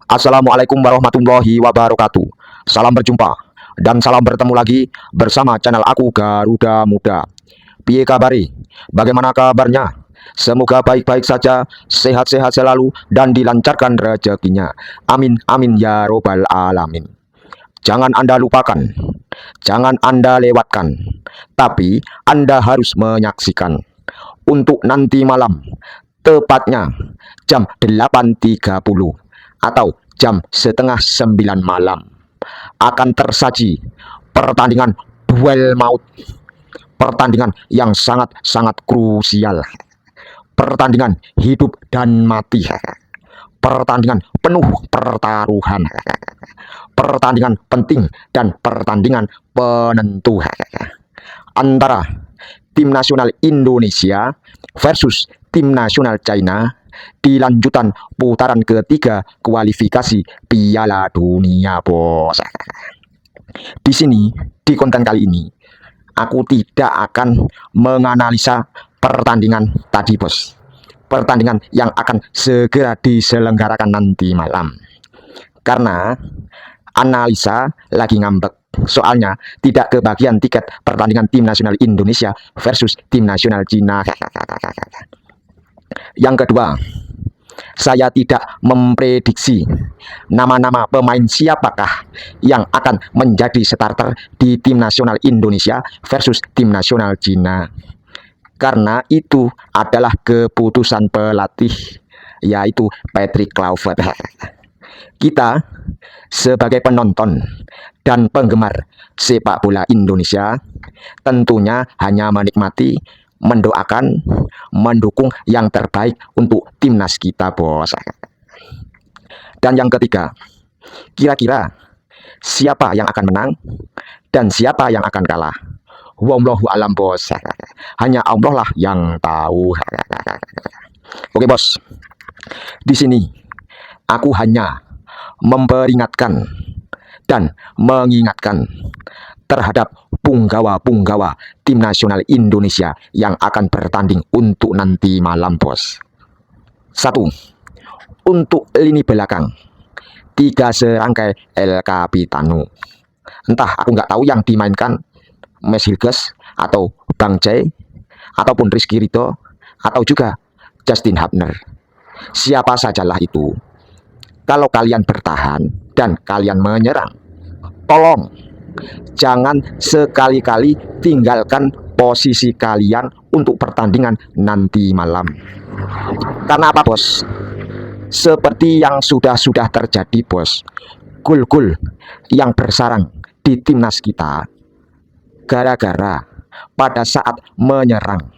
Assalamualaikum warahmatullahi wabarakatuh. Salam berjumpa dan salam bertemu lagi bersama channel aku Garuda Muda. Piye kabari? Bagaimana kabarnya? Semoga baik-baik saja, sehat-sehat selalu dan dilancarkan rezekinya. Amin amin ya robbal alamin. Jangan Anda lupakan, jangan Anda lewatkan, tapi Anda harus menyaksikan untuk nanti malam, tepatnya jam 8.30 atau jam setengah 9 malam akan tersaji pertandingan duel maut, pertandingan yang sangat-sangat krusial, pertandingan hidup dan mati, pertandingan penuh pertaruhan, pertandingan penting dan pertandingan penentu antara tim nasional Indonesia versus tim nasional China di lanjutan putaran ketiga kualifikasi Piala Dunia, bos. Di sini, di konten kali ini, aku tidak akan menganalisa pertandingan tadi, bos. Pertandingan yang akan segera diselenggarakan nanti malam. Karena analisa lagi ngambek. Soalnya tidak kebagian tiket pertandingan tim nasional Indonesia versus tim nasional Cina. Yang kedua, saya tidak memprediksi nama-nama pemain siapakah yang akan menjadi starter di tim nasional Indonesia versus tim nasional Cina. Karena itu adalah keputusan pelatih, yaitu Patrick Kluivert. Kita sebagai penonton dan penggemar sepak bola Indonesia tentunya hanya menikmati, mendoakan, mendukung yang terbaik untuk timnas kita, bos. Dan yang ketiga, kira-kira siapa yang akan menang dan siapa yang akan kalah? Wallahu alam, bos. Hanya Allah lah yang tahu. Oke, bos. Di sini aku hanya memperingatkan dan mengingatkan terhadap punggawa-punggawa tim nasional Indonesia yang akan bertanding untuk nanti malam, bos. 1. Untuk lini belakang 3 serangkai El Capitano. Entah aku nggak tahu yang dimainkan Mes Hilges atau Bang Jai ataupun Rizky Ridho atau juga Justin Hubner. Siapa sajalah itu. Kalau kalian bertahan dan kalian menyerang, tolong jangan sekali-kali tinggalkan posisi kalian untuk pertandingan nanti malam. Karena apa, bos? Seperti yang sudah terjadi, bos. Gol-gol yang bersarang di timnas kita gara-gara pada saat menyerang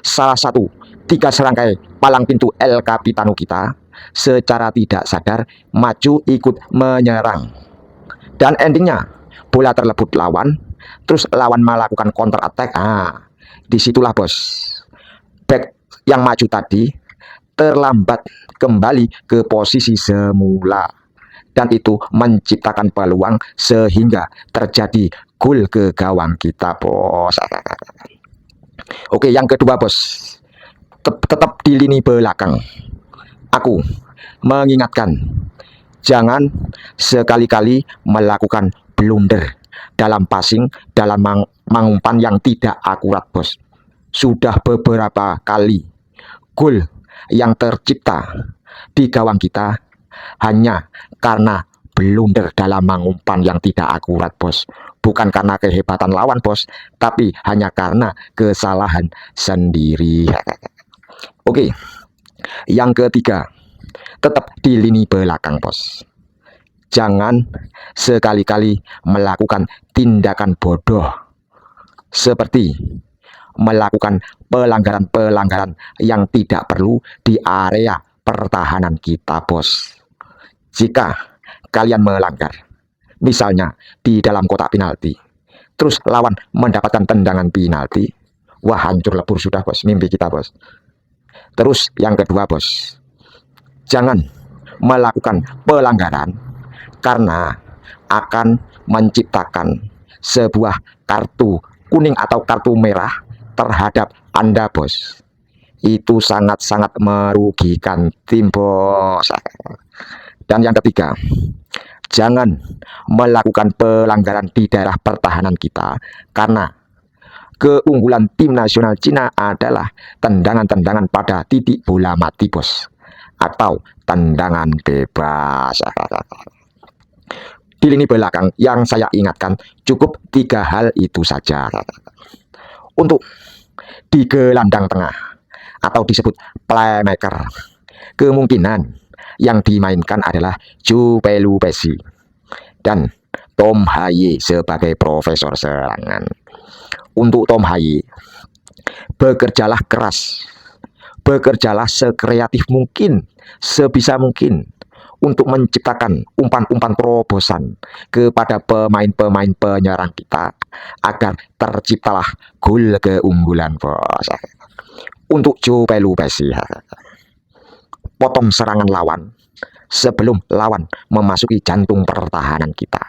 salah satu 3 serangkai palang pintu El Capitano kita secara tidak sadar maju ikut menyerang, dan endingnya bola terlebut lawan, terus lawan melakukan counter attack. Disitulah, bos, back yang maju tadi terlambat kembali ke posisi semula, dan itu menciptakan peluang sehingga terjadi gol ke gawang kita, bos. Oke, yang kedua, bos, tetap di lini belakang. Aku mengingatkan, jangan sekali-kali melakukan blunder dalam passing, dalam mengumpan yang tidak akurat, bos. Sudah beberapa kali gol yang tercipta di gawang kita hanya karena blunder dalam mengumpan yang tidak akurat, bos. Bukan karena kehebatan lawan, bos, tapi hanya karena kesalahan sendiri. Oke. Yang ketiga, tetap di lini belakang, bos. Jangan sekali-kali melakukan tindakan bodoh seperti melakukan pelanggaran-pelanggaran yang tidak perlu di area pertahanan kita, bos. Jika kalian melanggar, misalnya di dalam kotak penalti, terus lawan mendapatkan tendangan penalti, wah, hancur lebur sudah, bos, mimpi kita, bos. Terus yang kedua, bos, jangan melakukan pelanggaran karena akan menciptakan sebuah kartu kuning atau kartu merah terhadap Anda, bos. Itu sangat-sangat merugikan tim, bos. Dan yang ketiga, jangan melakukan pelanggaran di daerah pertahanan kita, karena keunggulan tim nasional Cina adalah tendangan-tendangan pada titik bola mati, bos, atau tendangan bebas. Di lini belakang yang saya ingatkan cukup 3 hal itu saja. Untuk di gelandang tengah atau disebut playmaker, kemungkinan yang dimainkan adalah Joe Pelupesi dan Tom Haye sebagai profesor serangan. Untuk Tom Haye, bekerjalah keras, bekerjalah sekreatif mungkin, sebisa mungkin untuk menciptakan umpan-umpan terobosan kepada pemain-pemain penyerang kita agar terciptalah gol keunggulan, bos. Untuk Joe Pelupesi, potong serangan lawan sebelum lawan memasuki jantung pertahanan kita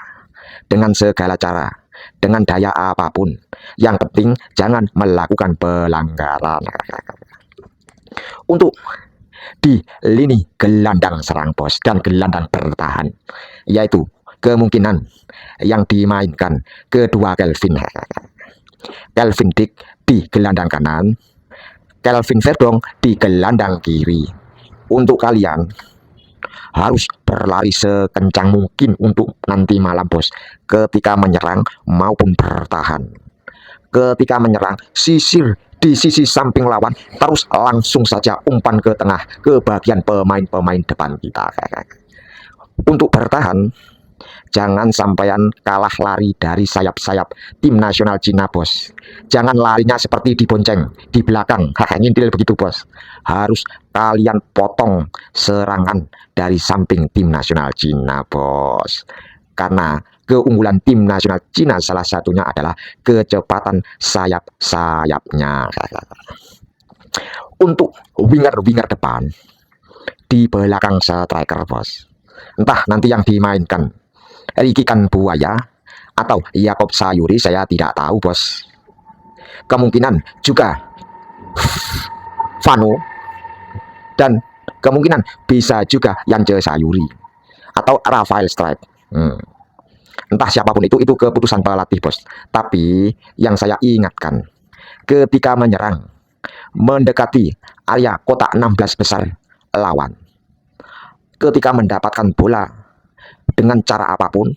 dengan segala cara, dengan daya apapun. Yang penting jangan melakukan pelanggaran. Untuk di lini gelandang serang, bos, dan gelandang bertahan, yaitu kemungkinan yang dimainkan kedua Kelvin Dick di gelandang kanan, Kelvin Verdong di gelandang kiri. Untuk kalian harus berlari sekencang mungkin untuk nanti malam, bos, ketika menyerang maupun bertahan. Ketika menyerang, sisir di sisi samping lawan, terus langsung saja umpan ke tengah, ke bagian pemain-pemain depan kita. Untuk bertahan, jangan sampean kalah lari dari sayap-sayap tim nasional Cina, bos. Jangan larinya seperti dibonceng di belakang, ngintil begitu, bos. Harus kalian potong serangan dari samping tim nasional Cina, bos. Karena keunggulan tim nasional Cina salah satunya adalah kecepatan sayap-sayapnya. Untuk winger-winger depan di belakang striker, bos, entah nanti yang dimainkan Ricky Buaya atau Yakob Sayuri, saya tidak tahu, bos. Kemungkinan juga Vano, dan kemungkinan bisa juga Yance Sayuri atau Rafael Strike. Entah siapapun itu keputusan pelatih, bos. Tapi yang saya ingatkan, ketika menyerang mendekati area kotak 16 besar lawan, ketika mendapatkan bola dengan cara apapun,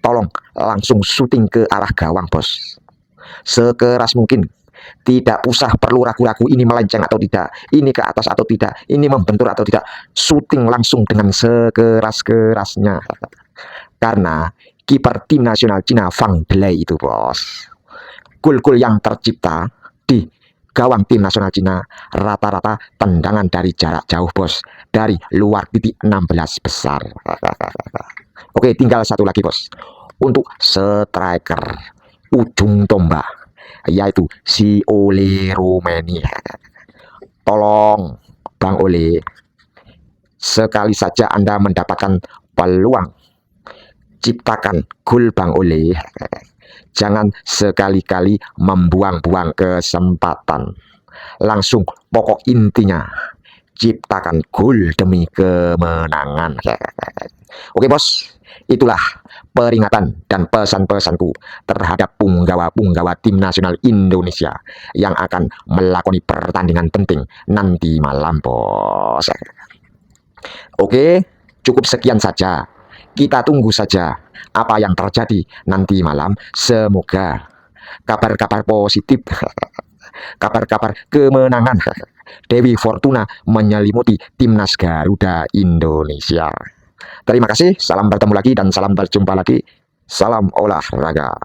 tolong langsung syuting ke arah gawang, bos. Sekeras mungkin, tidak usah perlu ragu-ragu ini melenceng atau tidak, ini ke atas atau tidak, ini membentur atau tidak. Syuting langsung dengan sekeras-kerasnya. Karena kiper tim nasional Cina Fang Delay itu, bos, gol-gol yang tercipta di gawang tim nasional Cina rata-rata tendangan dari jarak jauh, bos, dari luar titik 16 besar. Oke, tinggal satu lagi, bos, untuk striker ujung tombak, yaitu si Ole Romeni. Tolong Bang Ole, sekali saja Anda mendapatkan peluang, ciptakan gol, Bang Ole. Jangan sekali-kali membuang-buang kesempatan. Langsung pokok intinya ciptakan gol demi kemenangan. Oke, bos, itulah peringatan dan pesan-pesanku terhadap punggawa-punggawa tim nasional Indonesia yang akan melakoni pertandingan penting nanti malam, bos. Oke, cukup sekian saja. Kita tunggu saja apa yang terjadi nanti malam. Semoga kabar-kabar positif, kabar-kabar kemenangan Dewi Fortuna menyelimuti timnas Garuda Indonesia. Terima kasih, salam bertemu lagi dan salam berjumpa lagi. Salam olahraga.